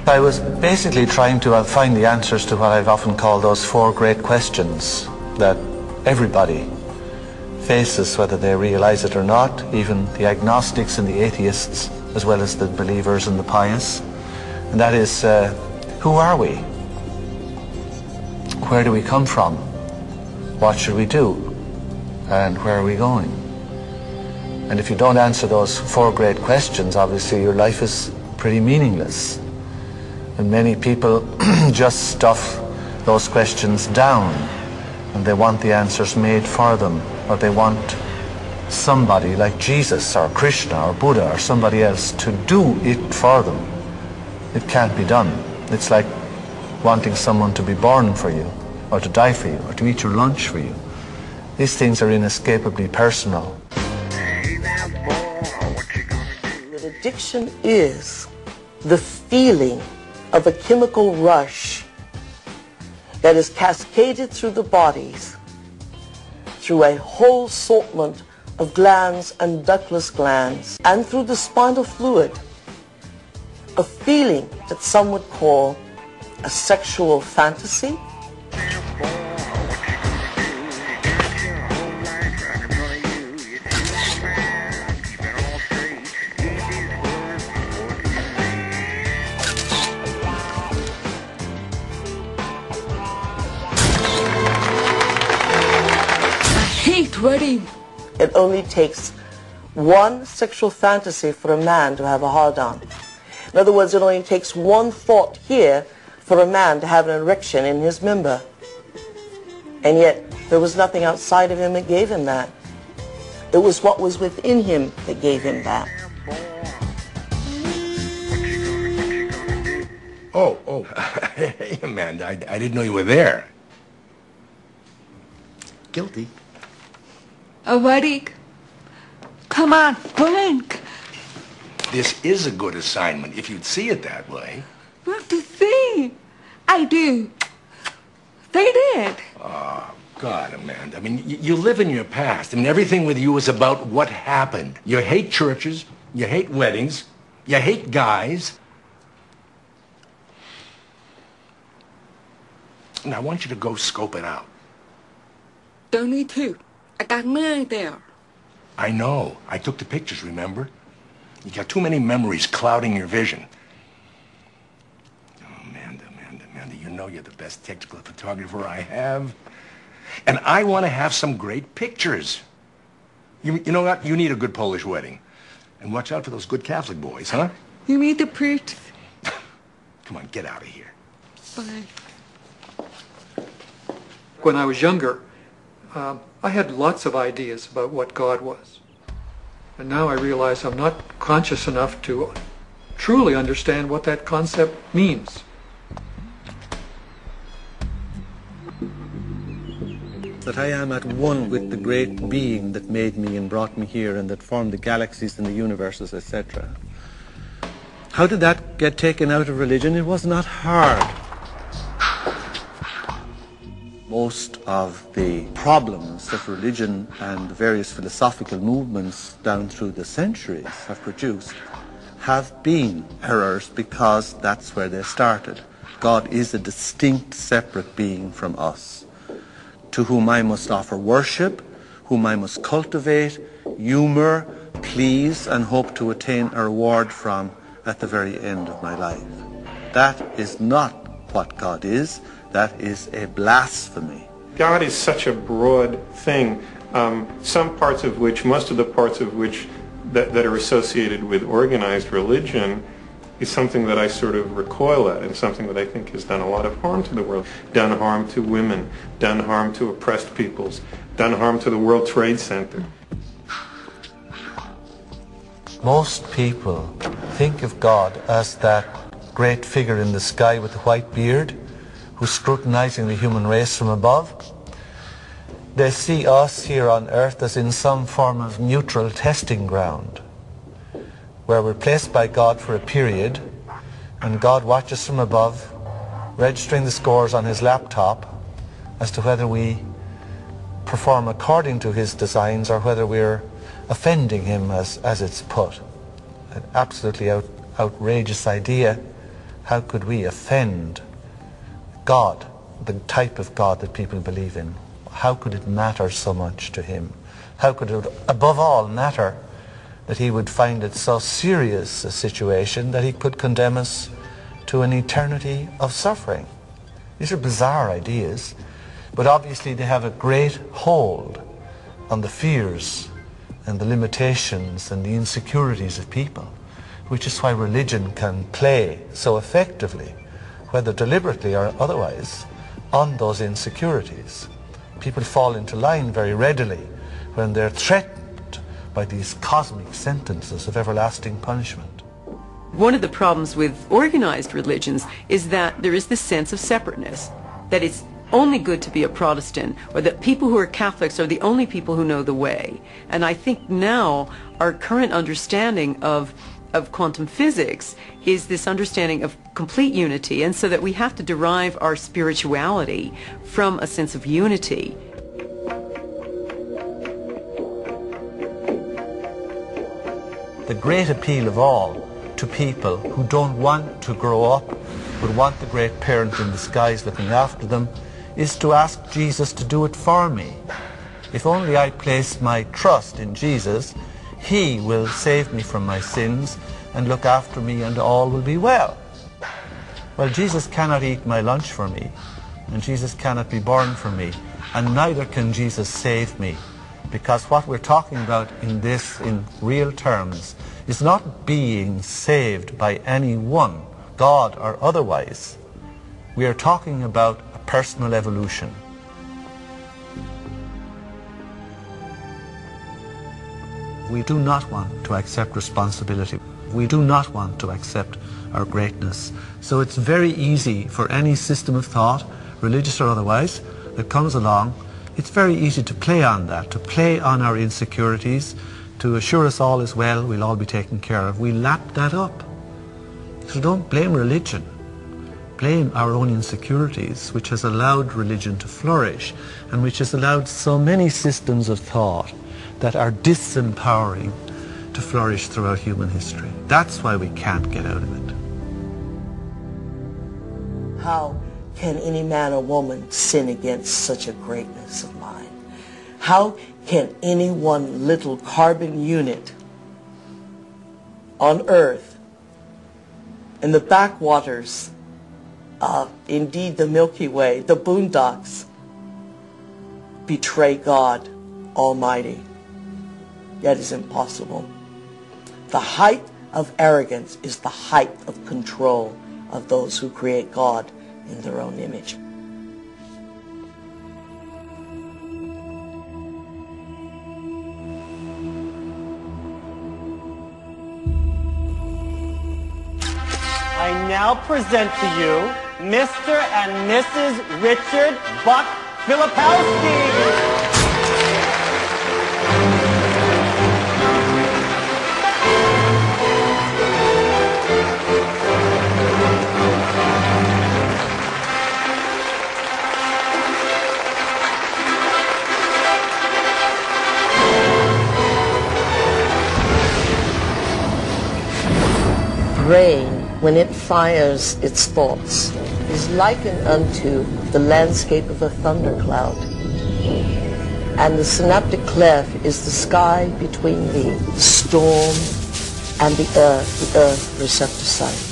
I was basically trying to find the answers to what I've often called those four great questions that everybody faces, whether they realize it or not, even the agnostics and the atheists, as well as the believers and the pious. And that is, who are we? Where do we come from? What should we do? And where are we going? And if you don't answer those four great questions, obviously your life is pretty meaningless. And many people just stuff those questions down, and they want the answers made for them, or they want somebody like Jesus or Krishna or Buddha or somebody else to do it for them. It can't be done. It's like wanting someone to be born for you, or to die for you, or to eat your lunch for you. These things are inescapably personal. Addiction is the feeling of a chemical rush that is cascaded through the bodies through a whole assortment of glands and ductless glands and through the spinal fluid, a feeling that some would call a sexual fantasy. Wedding. It only takes one sexual fantasy for a man to have a hard-on. In other words, it only takes one thought here for a man to have an erection in his member. And yet, there was nothing outside of him that gave him that. It was what was within him that gave him that. Oh, hey, Amanda, I didn't know you were there. Guilty. A wedding. Come on, blink. This is a good assignment, if you'd see it that way. What to see? I do. They did. Oh, God, Amanda. I mean, you live in your past. I mean, everything with you is about what happened. You hate churches. You hate weddings. You hate guys. And I want you to go scope it out. Don't need to. I got mine there. I know. I took the pictures, remember? You got too many memories clouding your vision. Oh, Amanda, you know you're the best technical photographer I have. And I want to have some great pictures. You know what? You need a good Polish wedding. And watch out for those good Catholic boys, huh? You need the priest. Come on, get out of here. Bye. When I was younger, I had lots of ideas about what God was. And now I realize I'm not conscious enough to truly understand what that concept means. That I am at one with the great being that made me and brought me here and that formed the galaxies and the universes, etc. How did that get taken out of religion? It was not hard. Most of the problems that religion and the various philosophical movements down through the centuries have produced have been errors because that's where they started. God is a distinct, separate being from us, to whom I must offer worship, whom I must cultivate, humor, please, and hope to attain a reward from at the very end of my life. That is not what God is. That is a blasphemy. God is such a broad thing, some parts of which, most of the parts of which that are associated with organized religion is something that I sort of recoil at, and something that I think has done a lot of harm to the world, done harm to women, done harm to oppressed peoples, done harm to the World Trade Center. Most people think of God as that great figure in the sky with the white beard who's scrutinizing the human race from above. They see us here on earth as in some form of neutral testing ground, where we're placed by God for a period, and God watches from above, registering the scores on his laptop as to whether we perform according to his designs or whether we're offending him, as it's put. An absolutely outrageous idea, How could we offend God, the type of God that people believe in? How could it matter so much to him? How could it, above all, matter that he would find it so serious a situation that he could condemn us to an eternity of suffering? These are bizarre ideas, but obviously they have a great hold on the fears and the limitations and the insecurities of people, which is why religion can play so effectively, whether deliberately or otherwise, on those insecurities. People fall into line very readily when they're threatened by these cosmic sentences of everlasting punishment. One of the problems with organized religions is that there is this sense of separateness, that it's only good to be a Protestant, or that people who are Catholics are the only people who know the way. And I think now our current understanding of quantum physics is this understanding of complete unity, and so that we have to derive our spirituality from a sense of unity. The great appeal of all to people who don't want to grow up, but want the great parent in the skies looking after them, is to ask Jesus to do it for me. If only I place my trust in Jesus, he will save me from my sins and look after me, and all will be well. Well, Jesus cannot eat my lunch for me, and Jesus cannot be born for me, and neither can Jesus save me, because what we're talking about in this, in real terms, is not being saved by anyone, God or otherwise. We are talking about a personal evolution. We do not want to accept responsibility. We do not want to accept our greatness. So it's very easy for any system of thought, religious or otherwise, that comes along. It's very easy to play on that, to play on our insecurities, to assure us all is well, we'll all be taken care of. We lap that up. So don't blame religion. Blame our own insecurities, which has allowed religion to flourish, and which has allowed so many systems of thought that are disempowering to flourish throughout human history. That's why we can't get out of it. How can any man or woman sin against such a greatness of mind? How can any one little carbon unit on Earth, in the backwaters of, indeed, the Milky Way, the boondocks, betray God Almighty? That is impossible. The height of arrogance is the height of control of those who create God in their own image. I now present to you Mr. and Mrs. Richard Buck Filipowski. Rain, when it fires its thoughts, is likened unto the landscape of a thundercloud. And the synaptic cleft is the sky between the storm and the earth receptor site.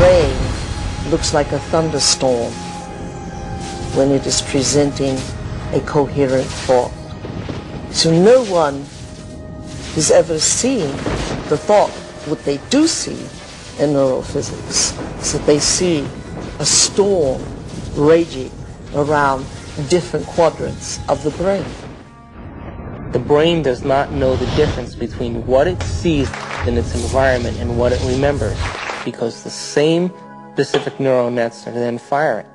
Rain looks like a thunderstorm when it is presenting a coherent thought. So no one has ever seen the thought. What they do see in neurophysics is that they see a storm raging around different quadrants of the brain. The brain does not know the difference between what it sees in its environment and what it remembers, because the same specific neural nets are then firing.